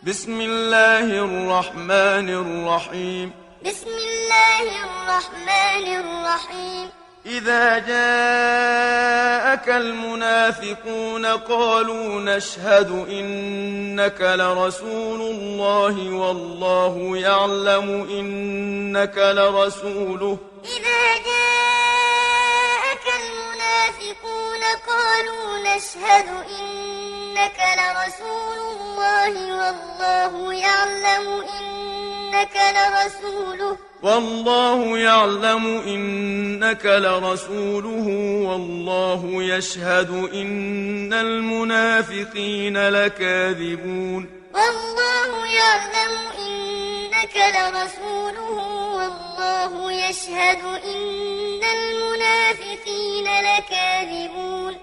بسم الله الرحمن الرحيم. بسم الله الرحمن الرحيم. إذا جاءك المنافقون قالوا نشهد إنك لرسول الله والله يعلم إنك لرسوله. إذا جاءك المنافقون قالوا نشهد إنك لرسول الله والله يعلم إنك لرسوله. والله يعلم إنك لرسوله والله يشهد إن المنافقين لكاذبون. والله يعلم إنك لرسوله والله يشهد إن المنافقين لكاذبون.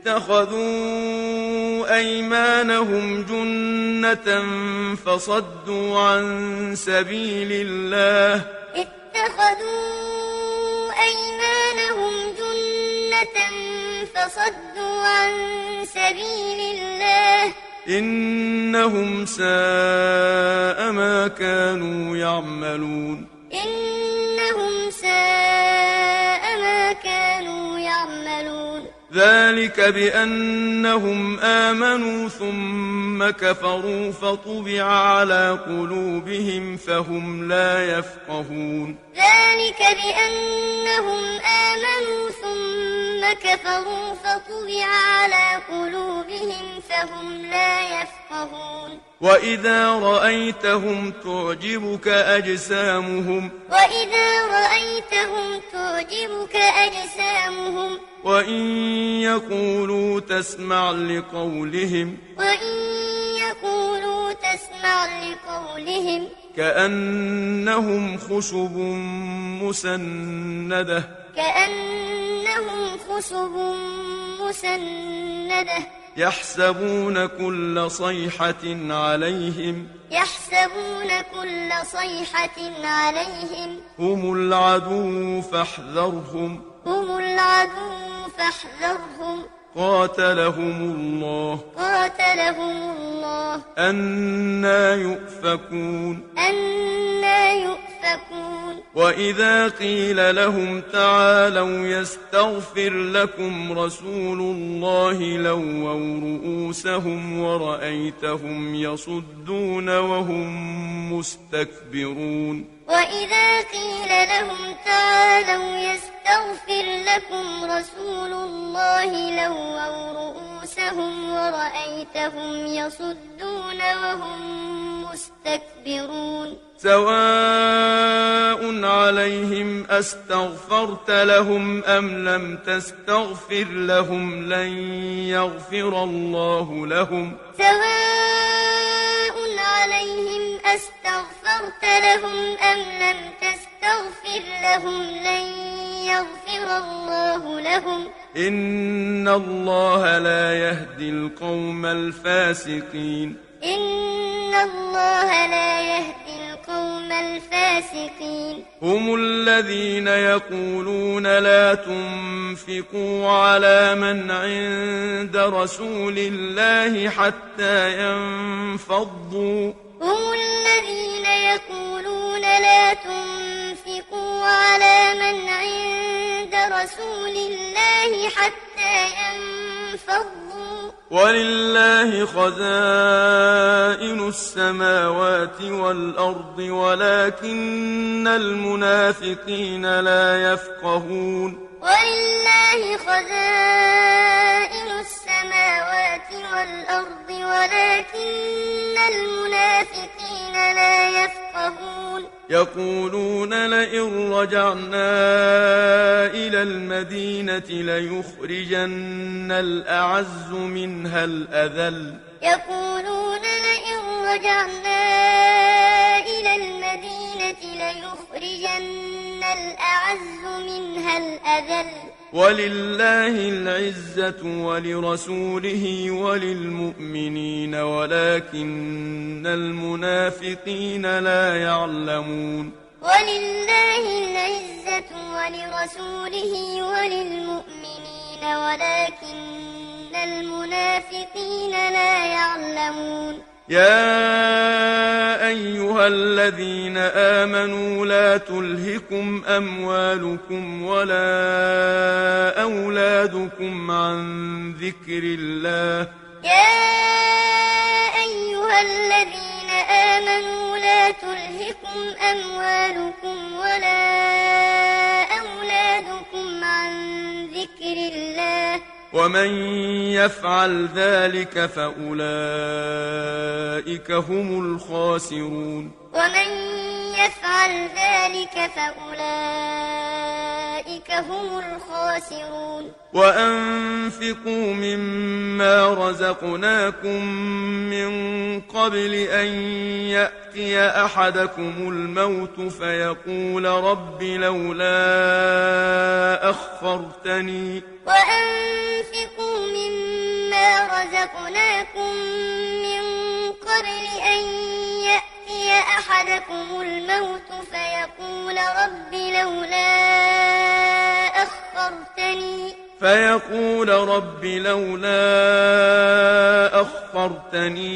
اتخذوا أيمانهم جنة فصدوا عن سبيل الله. اتخذوا أيمانهم جنة فصدوا عن سبيل الله. إنهم ساء ما كانوا يعملون. إنهم ساء ما كانوا يعملون. ذلك بأنهم آمنوا ثم كفروا فطبع على قلوبهم فهم لا يفقهون. ذلك بأنهم آمنوا ثم كفروا فطبع على قلوبهم فهم لا يفقهون. وإذا رأيتهم تعجبك أجسامهم. وإذا رأيتهم تعجبك أجسامهم. وإن يقولوا تسمع لقولهم. وإن يقولوا تسمع لقولهم. كأنهم خشب مسندة. كأنهم خشب مسندة. يحسبون كل صيحة عليهم. يحسبون كل صيحة عليهم. هم العدو فاحذرهم. هم العدو فاحذرهم. قاتلهم الله. قاتلهم الله. أنى يؤفكون. أنى يؤفكون. وإذا قيل لهم تعالوا يستغفر لكم رسول الله لووا رؤوسهم ورأيتهم يصدون وهم مستكبرون. وإذا قيل لهم تعالوا يستغفر لكم رسول الله لووا رؤوسهم ورأيتهم يصدون وهم مستكبرون. سواء عليهم أستغفرت لهم أم لم تستغفر لهم لن يغفر الله لهم. سواء عليهم أستغفرت لهم أم لم تستغفر لهم لن يغفر الله لهم. إن الله لا يهدي القوم الفاسقين. إن الله لا يهدي القوم الفاسقين. هم الذين يقولون لا تنفقوا على من عند رسول الله حتى ينفضوا. هم الذين يقولون لا تنفقوا على من عند رسول الله حتى ينفضوا. ولله خزائن السماوات والأرض ولكن المنافقين لا يفقهون. ولله خزائن السماوات والأرض ولكن المنافقين لا يفقهون. يقولون لئن رجعنا إلى المدينة ليخرجن الأعز منها الأذل. يقولون لئن رجعنا إلى المدينة ليخرجن الأعز منها الأذل. ولله العزة ولرسوله وللمؤمنين ولكن المنافقين لا يعلمون. ولله العزة ولرسوله وللمؤمنين ولكن. المنافقين لا يعلمون. يا أيها الذين آمنوا لا تلهكم أموالكم ولا أولادكم عن ذكر الله يا أيها الذين آمنوا لا تلهكم أموالكم ولا أولادكم عن ذكر الله ومن يفعل ذلك فأولئك هم الخاسرون ومن يفعل ذلك فأولئك هم الخاسرون وأنفقوا مما رزقناكم من قبل أن يأتي أحدكم الموت فيقول رب لولا أخرتني وأنفقوا مما رزقناكم من قبل أن يأتي أحدكم الموت فيقول رب لولا أخرتني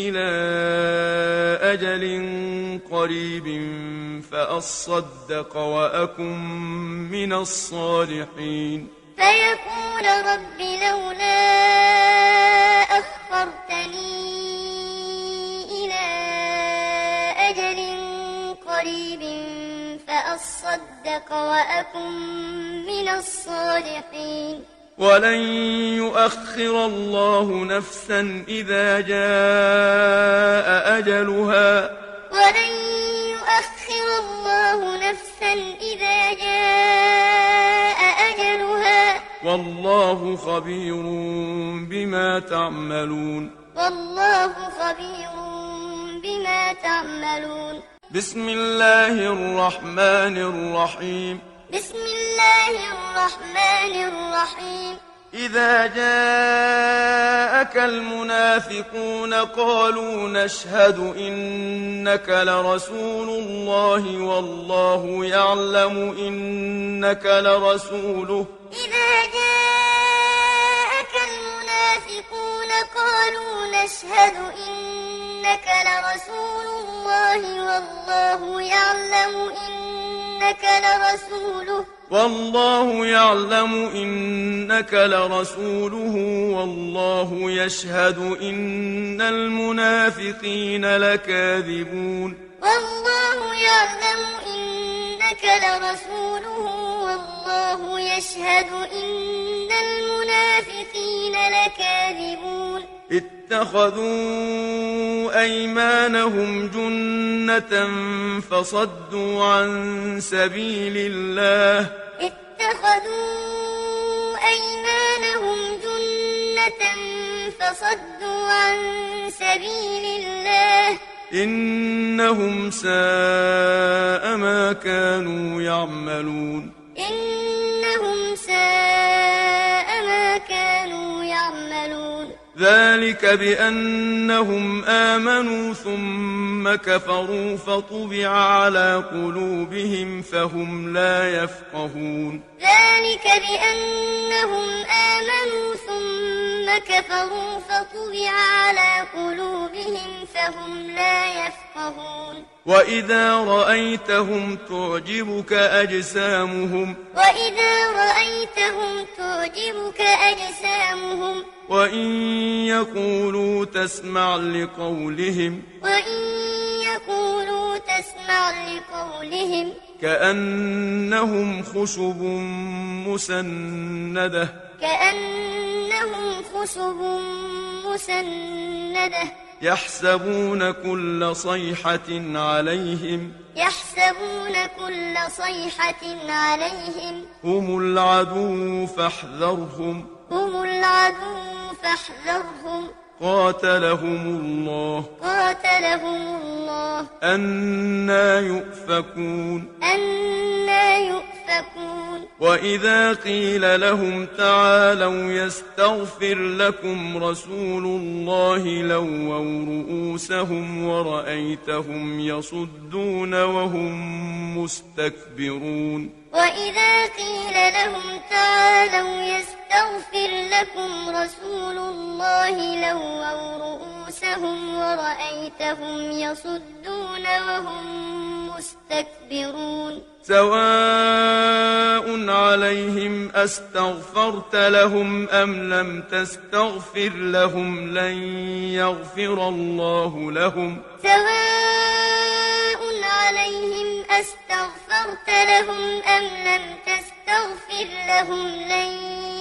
إلى أجل قريب فأصدق وأكن من الصالحين فيقول رب لولا أخرتني إلى أجل قريب فأصدق وأكن من الصالحين ولن يؤخر الله نفسا إذا جاء أجلها ولن يؤخر الله نفسا إذا جاء أجلها والله خبير بما تعملون والله خبير بما تعملون بسم الله الرحمن الرحيم بسم الله الرحمن الرحيم إذا جاءك المنافقون قالوا نشهد إنك لرسول الله والله يعلم إنك لرسوله إذا جاءك المنافقون قالوا نشهد إنك لرسول الله والله يعلم إنك لرسوله والله يشهد إن المنافقين لكاذبون والله يعلم إنك لرسوله والله يشهد إن المنافقين لكاذبون اتخذوا أيمانهم جنة فصدوا عن سبيل الله اتخذوا أيمانهم جنة فصدوا عن سبيل الله إنهم ساء ما كانوا يعملون إنهم ساء ما كانوا يعملون ذلك بأنهم آمنوا ثم كفروا فطبع على قلوبهم فهم لا يفقهون ذلك بأنهم آمنوا ثم كفروا فطبع على قلوبهم فهم لا يفقهون وإذا رأيتهم تعجبك أجسامهم وإن يقولوا تسمع لقولهم كأنهم خشب مسندة يحسبون كل صيحة عليهم هم العدو فاحذرهم قاتلهم الله أنى يؤفكون وإذا قيل لهم تعالوا يستغفر لكم رسول الله لووا رؤوسهم ورأيتهم يصدون وهم مستكبرون وإذا قيل لهم تعالوا يستغفر لكم رسول الله لووا رؤوسهم رؤوسهم ورأيتهم يصدون وهم مستكبرون سواء عليهم أستغفرت لهم أم لم تستغفر لهم لن يغفر الله لهم سواء عليهم أستغفرت لهم أم لم تستغفر لهم لن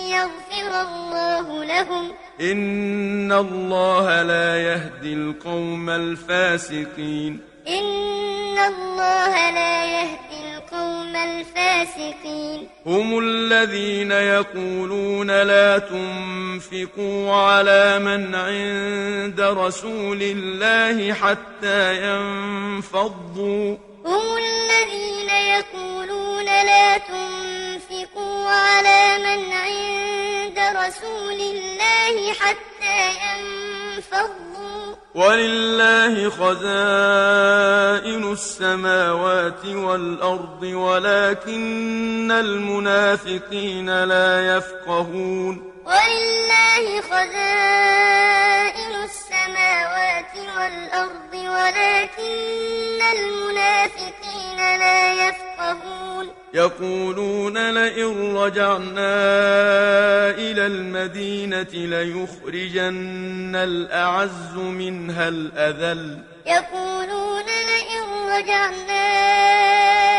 يغفر الله لهم إن الله لا يهدي القوم الفاسقين إن الله لا يهدي القوم الفاسقين هم الذين يقولون لا تنفقوا على من عند رسول الله حتى ينفضوا هم الذين يقولون لا تنفقوا على من عند رسول الله حتى ينفضوا ولله خزائن السماوات والأرض ولكن المنافقين لا يفقهون ولله خزائن السماوات والأرض ولكن المنافقين لا يفقهون يقولون لئن رجعنا إلى المدينة ليخرجن الأعز منها الأذل يقولون لئن رجعنا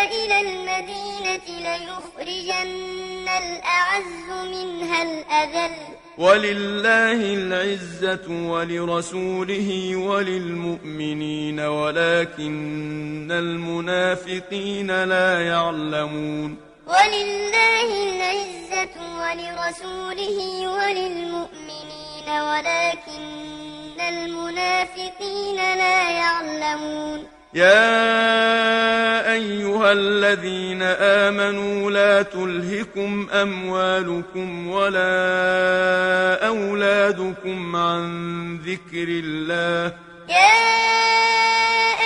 إلى المدينة ليخرجن الأعز منها الأذل ولله العزة ولرسوله وللمؤمنين ولكن المنافقين لا يعلمون ولله العزة ولرسوله وللمؤمنين ولكن المنافقين لا يعلمون يا أيها الذين آمنوا لا تلهكم أموالكم ولا أولادكم عن ذكر الله يا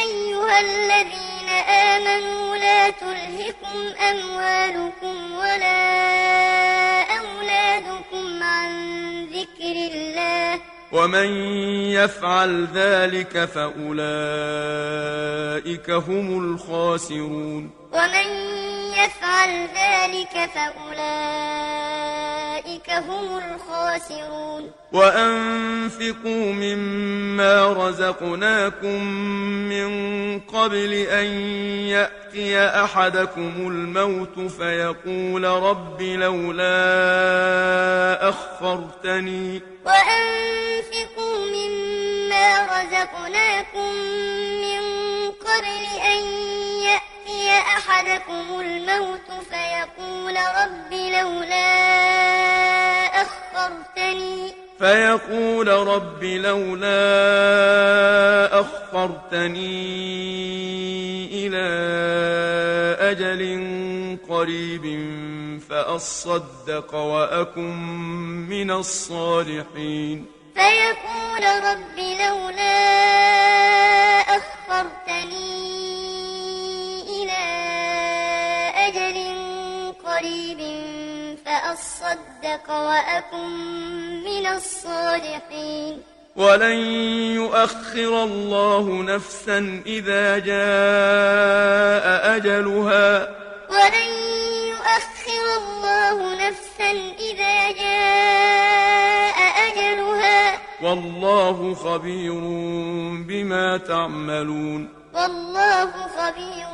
أيها الذين آمنوا لا تلهكم أموالكم ولا أولادكم عن ذكر الله ومن يفعل ذلك فأولئك هم الخاسرون ومن يفعل ذلك فأولئك هم الخاسرون وأنفقوا مما رزقناكم من قبل أن يأتي أحدكم الموت فيقول رب لولا أخرتني وأنفقوا مما رزقناكم من قبل أن يأتي أحدكم الموت فيقول رب لولا أخرتني إلى أجل قريب فأصدق وأكن من الصالحين فيقول رب لولا أخرتني إلى أجل قريب فأصدق وأكن من الصالحين ولن يؤخر الله نفسا إذا جاء أجلها ولن يؤخر الله نفسا إذا جاء أجلها والله خبير بما تعملون والله خبير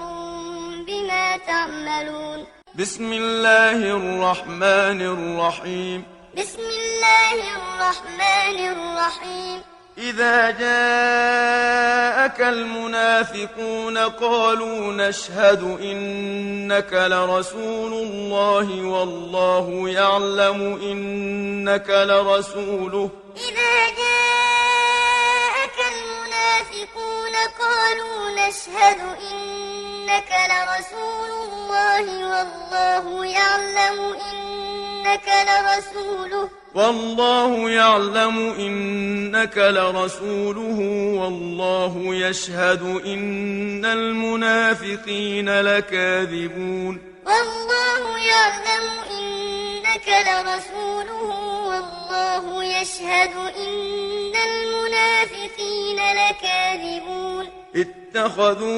بما تعملون بسم الله الرحمن الرحيم بسم الله الرحمن الرحيم إذا جاءك المنافقون قالوا نشهد إنك لرسول الله والله يعلم إنك لرسوله إذا جاءك المنافقون قالوا نشهد إنك لرسول الله والله يعلم إنك لرسوله والله يعلم إنك لرسوله والله يشهد إن المنافقين لكاذبون والله يعلم إنك لرسوله والله والله يشهد إن المنافقين لكاذبون اتخذوا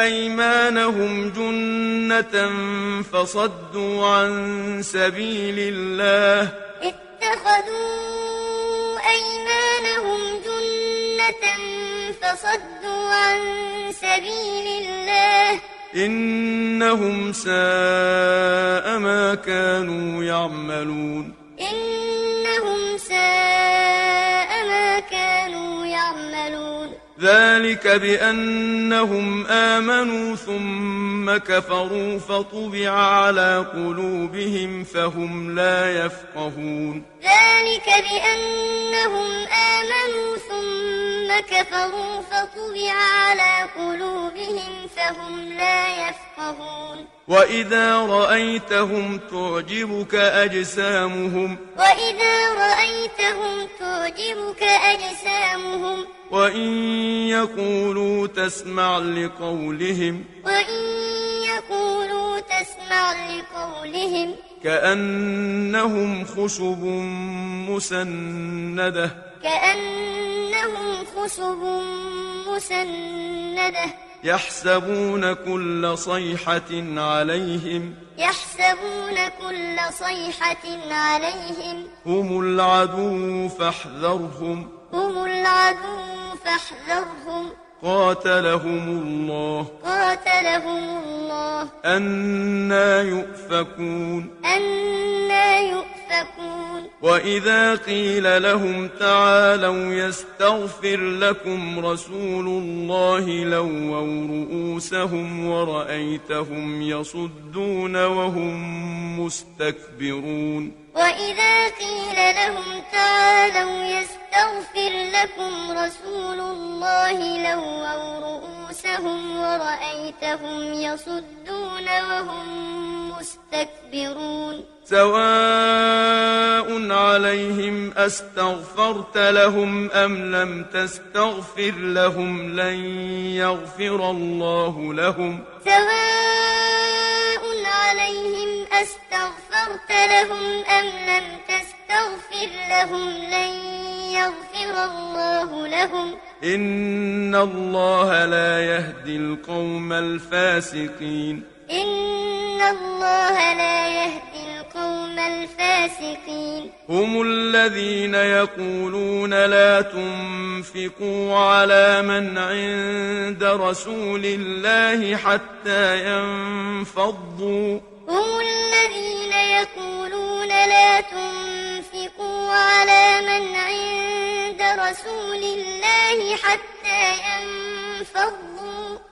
أيمانهم جنة فصدوا عن سبيل الله اتخذوا أيمانهم جنة فصدوا عن سبيل الله إنهم ساء ما كانوا يعملون إنهم ساء ما كانوا يعملون ذلك بأنهم آمنوا ثم كفروا فطبع على قلوبهم فهم لا يفقهون ذلك بأنهم آمنوا ثم كفروا فطبع على قلوبهم فهم لا يفقهون وإذا رأيتهم تعجبك أجسامهم وإن يقولوا تسمع لقولهم كأنهم خشب مسندة يحسبون كل صيحة عليهم هم العدو فاحذرهم قاتلهم الله أنى يؤفكون وإذا قيل لهم تعالوا يستغفر لكم رسول الله لووا رؤوسهم ورأيتهم يصدون وهم مستكبرون وإذا قيل لهم تعالوا يستغفر لكم رسول الله لووا رؤوسهم ورأيتهم يصدون وهم مستكبرون سواء عليهم أستغفرت لهم أم لم تستغفر لهم لن يغفر الله لهم سواء عليهم أستغفرت لهم أم لم تستغفر لهم لن يغفر الله لهم إن الله لا يهدي القوم الفاسقين هم الذين يقولون لا تنفقوا على من عند رسول الله حتى ينفضوا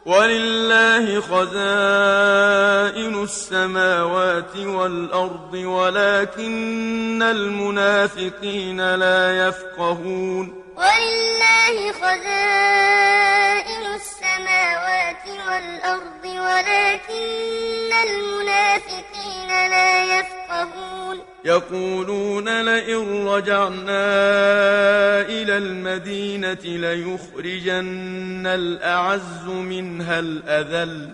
ولله خزائن السماوات والأرض ولكن المنافقين لا يفقهون ولله خزائن السماوات والأرض ولكن المنافقين لا يفقهون يقولون لئن رجعنا إلى المدينة ليخرجن الأعز منها الأذل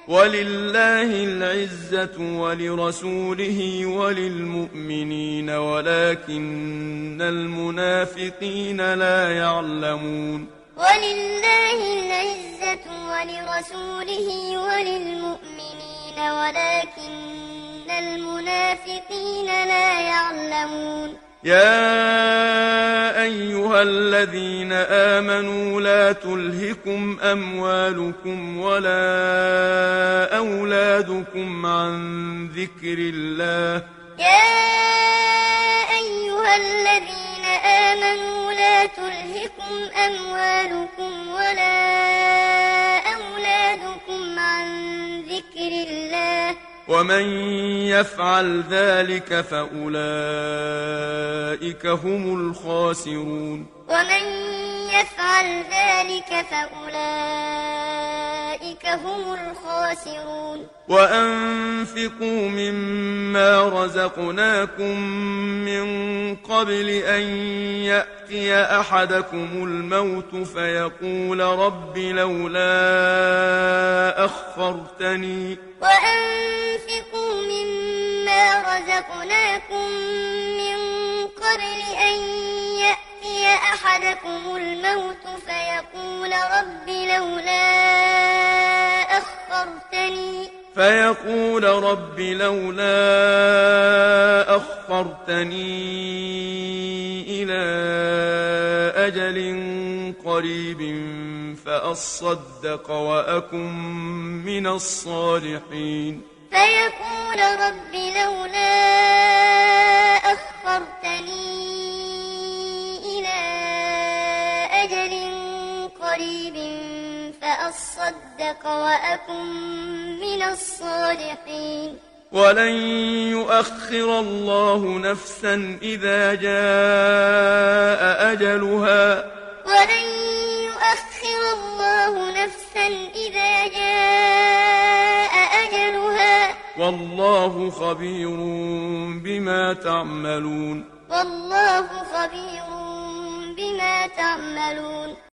ولله العزة ولرسوله وللمؤمنين ولكن المنافقين لا يعلمون ولله العزة ولرسوله وللمؤمنين ولكن المنافقين لا يعلمون يا أيها الذين آمنوا لا تلهكم أموالكم ولا أولادكم عن ذكر الله يا أيها الذين آمنوا لا تلهكم أموالكم ولا أولادكم عن ذكر الله ومن يفعل ذلك فأولئك هم الخاسرون ومن يفعل ذلك فأولئك هم الخاسرون وأنفقوا مما رزقناكم من قبل أن يأتي أحدكم الموت فيقول رب لولا أخرتني وأنفقوا مما رزقناكم من قبل أن يأتي أحدكم الموت فيقول رب لولا أخرتني إلى أجل قريب فأصدق وأكن من الصالحين فيقول رب لولا أخرتني إلى أجل قريب فأصدق وأكن من الصالحين ولن يؤخر الله نفسا إذا جاء أجلها ولن يؤخر الله نفسا إذا جاء أجلها والله خبير بما تعملون والله خبير بما تعملون